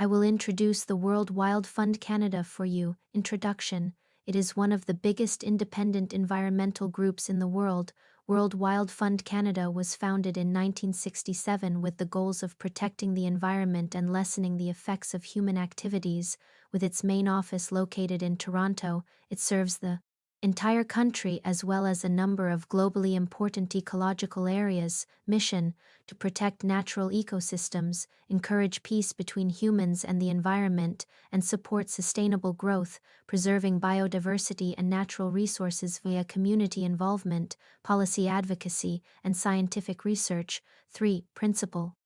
I will introduce the World Wild Fund Canada for you. Introduction. It is one of the biggest independent environmental groups in the world. World Wild Fund Canada was founded in 1967 with the goals of protecting the environment and lessening the effects of human activities. With its main office located in Toronto, it serves the entire country as well as a number of globally important ecological areas. Mission: to protect natural ecosystems, encourage peace between humans and the environment, and support sustainable growth, preserving biodiversity and natural resources via community involvement, policy advocacy, and scientific research. 3. Principal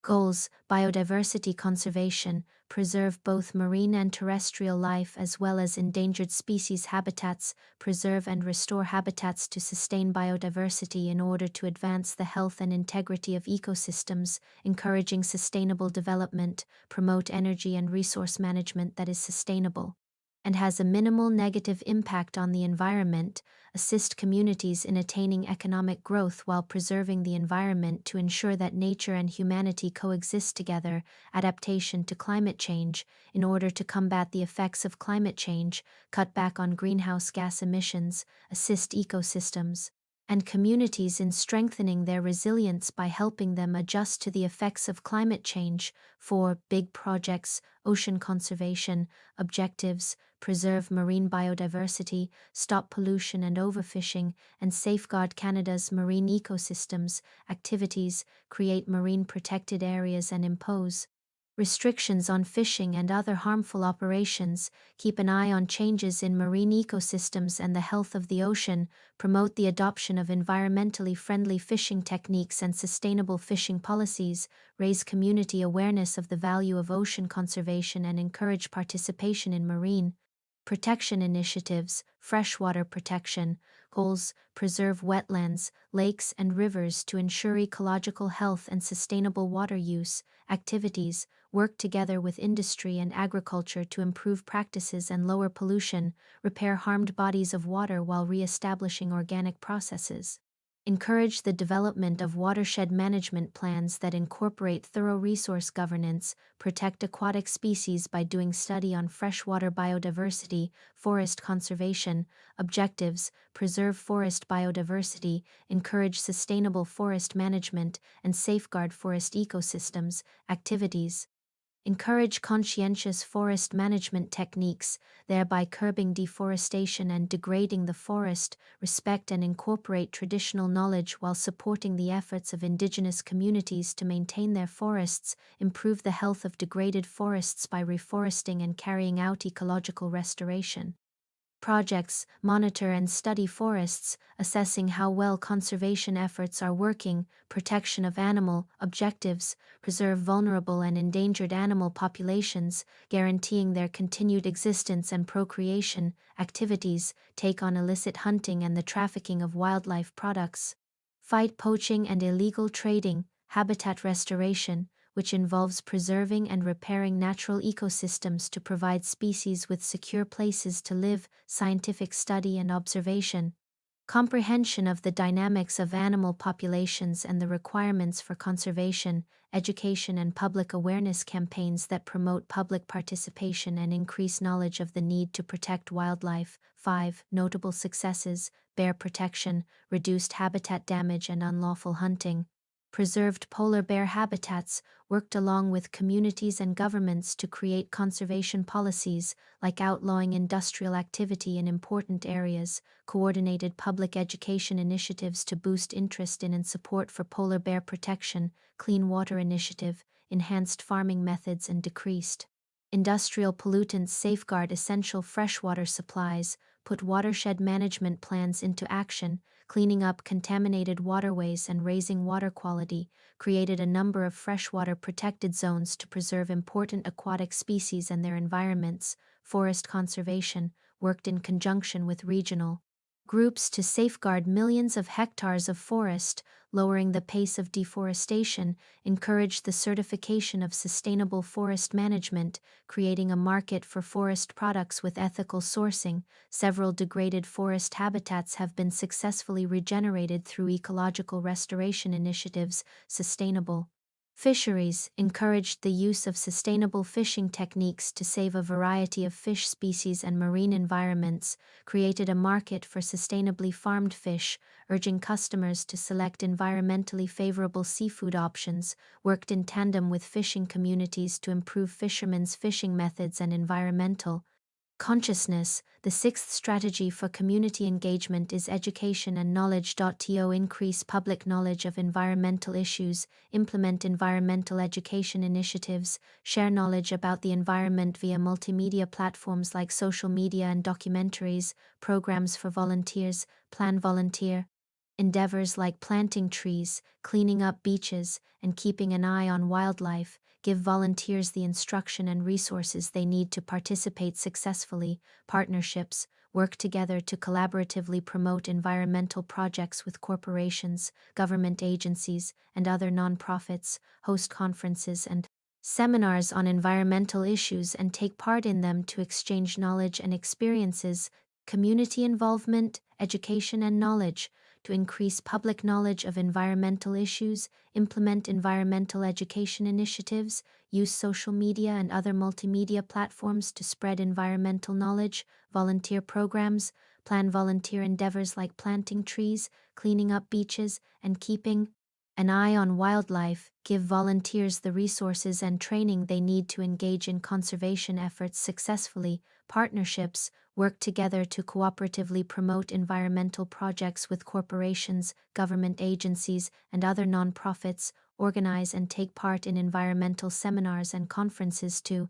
goals: biodiversity conservation, preserve both marine and terrestrial life as well as endangered species habitats, preserve and restore habitats to sustain biodiversity in order to advance the health and integrity of ecosystems, encouraging sustainable development, promote energy and resource management that is sustainable and has a minimal negative impact on the environment, assist communities in attaining economic growth while preserving the environment to ensure that nature and humanity coexist together, adaptation to climate change, in order to combat the effects of climate change, cut back on greenhouse gas emissions, assist ecosystems and communities in strengthening their resilience by helping them adjust to the effects of climate change. 4. Big projects: ocean conservation, objectives, preserve marine biodiversity, stop pollution and overfishing, and safeguard Canada's marine ecosystems. Activities: create marine protected areas and impose restrictions on fishing and other harmful operations, keep an eye on changes in marine ecosystems and the health of the ocean, promote the adoption of environmentally friendly fishing techniques and sustainable fishing policies, raise community awareness of the value of ocean conservation and encourage participation in marine protection initiatives. Freshwater protection goals: preserve wetlands, lakes, and rivers to ensure ecological health and sustainable water use. Activities: work together with industry and agriculture to improve practices and lower pollution, repair harmed bodies of water while re-establishing organic processes. Encourage the development of watershed management plans that incorporate thorough resource governance, protect aquatic species by doing study on freshwater biodiversity, forest conservation. Objectives: preserve forest biodiversity, encourage sustainable forest management, and safeguard forest ecosystems. Activities: encourage conscientious forest management techniques, thereby curbing deforestation and degrading the forest, respect and incorporate traditional knowledge while supporting the efforts of Indigenous communities to maintain their forests, improve the health of degraded forests by reforesting and carrying out ecological restoration. Projects: monitor and study forests, assessing how well conservation efforts are working. Protection of animal objectives: preserve vulnerable and endangered animal populations, guaranteeing their continued existence and procreation. Activities: take on illicit hunting and the trafficking of wildlife products. Fight poaching and illegal trading. Habitat restoration, which involves preserving and repairing natural ecosystems to provide species with secure places to live. Scientific study and observation. Comprehension of the dynamics of animal populations and the requirements for conservation, education and public awareness campaigns that promote public participation and increase knowledge of the need to protect wildlife. 5. Notable successes: bear protection, reduced habitat damage and unlawful hunting. Preserved polar bear habitats, worked along with communities and governments to create conservation policies, like outlawing industrial activity in important areas, coordinated public education initiatives to boost interest in and support for polar bear protection, clean water initiative, enhanced farming methods and decreased industrial pollutants, safeguard essential freshwater supplies, put watershed management plans into action, cleaning up contaminated waterways and raising water quality, created a number of freshwater protected zones to preserve important aquatic species and their environments. Forest conservation, worked in conjunction with regional groups to safeguard millions of hectares of forest, lowering the pace of deforestation, encouraged the certification of sustainable forest management, creating a market for forest products with ethical sourcing. Several degraded forest habitats have been successfully regenerated through ecological restoration initiatives. Sustainable Fisheries encouraged the use of sustainable fishing techniques to save a variety of fish species and marine environments, created a market for sustainably farmed fish, urging customers to select environmentally favorable seafood options, worked in tandem with fishing communities to improve fishermen's fishing methods and environmental consciousness. The sixth strategy for community engagement is education and knowledge. To increase public knowledge of environmental issues, implement environmental education initiatives, share knowledge about the environment via multimedia platforms like social media and documentaries, programs for volunteers, plan volunteer endeavors like planting trees, cleaning up beaches, and keeping an eye on wildlife, give volunteers the instruction and resources they need to participate successfully. Partnerships work together to collaboratively promote environmental projects with corporations, government agencies, and other nonprofits, host conferences and seminars on environmental issues and take part in them to exchange knowledge and experiences. Community involvement, education, and knowledge to increase public knowledge of environmental issues, implement environmental education initiatives, use social media and other multimedia platforms to spread environmental knowledge, volunteer programs, plan volunteer endeavors like planting trees, cleaning up beaches, and keeping an eye on wildlife, give volunteers the resources and training they need to engage in conservation efforts successfully. Partnerships work together to cooperatively promote environmental projects with corporations, government agencies, and other nonprofits, organize and take part in environmental seminars and conferences to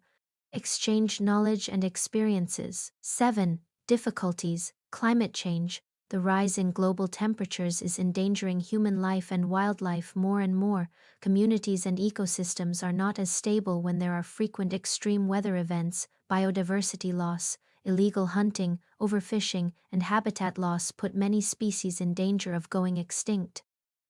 exchange knowledge and experiences. 7. Difficulties. Climate change. The rise in global temperatures is endangering human life and wildlife more and more. Communities and ecosystems are not as stable when there are frequent extreme weather events. Biodiversity loss, illegal hunting, overfishing, and habitat loss put many species in danger of going extinct.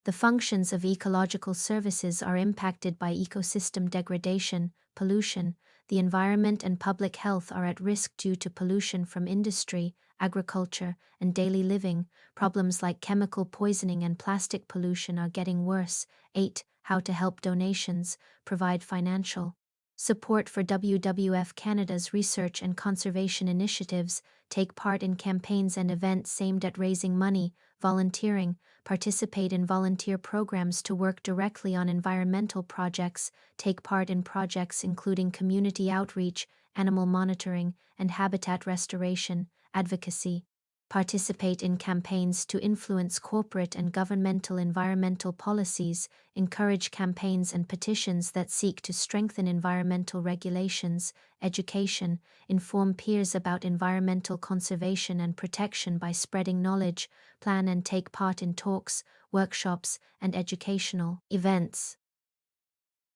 The functions of ecological services are impacted by ecosystem degradation, pollution. The environment and public health are at risk due to pollution from industry, agriculture, and daily living. Problems like chemical poisoning and plastic pollution are getting worse. 8. How to help donations, provide financial support for WWF Canada's research and conservation initiatives, take part in campaigns and events aimed at raising money, volunteering, participate in volunteer programs to work directly on environmental projects, take part in projects including community outreach, animal monitoring, and habitat restoration, advocacy. Participate in campaigns to influence corporate and governmental environmental policies, encourage campaigns and petitions that seek to strengthen environmental regulations, education, inform peers about environmental conservation and protection by spreading knowledge, plan and take part in talks, workshops, and educational events.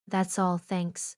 That's all, thanks.